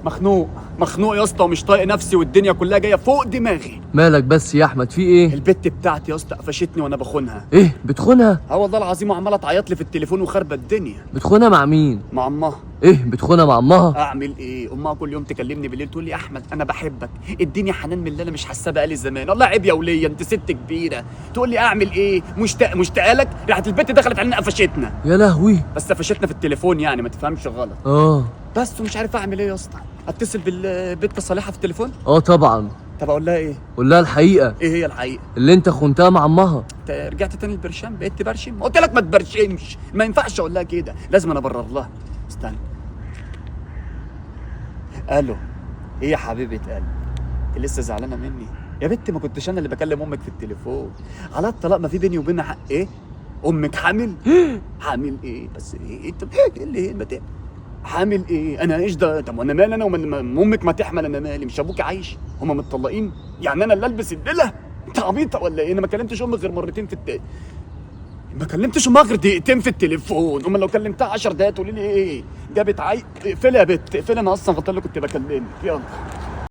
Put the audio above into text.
مخنوق مخنوق يا اسطى ومش طايق نفسي والدنيا كلها جايه فوق دماغي. مالك بس يا احمد، في ايه؟ البت بتاعتي يا اسطى قفشتني وانا بخونها. ايه بتخونها؟ اه والله العظيم وعماله تعيط لي في التليفون وخربت الدنيا. بتخونها مع مين؟ مع امها. ايه بتخونها مع امها؟ اعمل ايه؟ امها كل يوم تكلمني بالليل تقول لي احمد انا بحبك، اديني حنان من اللي انا مش حاساه بقالي زمان. والله عيب يا وليه، انت ست كبيره تقول لي اعمل ايه؟ مشتاقه لك. راحت البت دخلت علينا قفشتنا. يا لهوي. بس قفشتنا في التليفون يعني ما تفهمش غلط. اه بس ومش عارف اعمل ايه يا اسطى. اتصل بالبت صالحه في التليفون؟ اه طبعا. طب اقول لها ايه؟ قول لها الحقيقه. ايه هي الحقيقه؟ اللي انت خنتها مع امها. انت رجعت تاني البرشام؟ بقيت تبرشم؟ قلت لك ما تبرشمش، ما ينفعش اقول لها كده، لازم انا ابرر لها. استنى. الو. ايه يا حبيبه قلبي؟ انت لسه زعلانه مني؟ يا بنت ما كنتش انا اللي بكلم امك في التليفون. على الطلاق ما في بيني وبينها حق. ايه؟ امك حامل؟ حامل ايه؟ بس ايه انت ايه اللي ما حامل ايه؟ انا ايش ده؟ طب وانا مالي انا ومن امك ما تحمل؟ انا مالي؟ مش ابوك عايش؟ هما متطلقين؟ يعني انا اللي البس الليله؟ انت عبيطه ولا ايه؟ انا ما كلمتش امك غير مرتين في ما كلمتش امها غير دقيقتين في التليفون. امال لو كلمتها 10 دقايق تقولي لي ايه؟ جابت اقفلي يا بت اقفلي، انا اصلا غلطان اللي كنت بكلمك. يلا.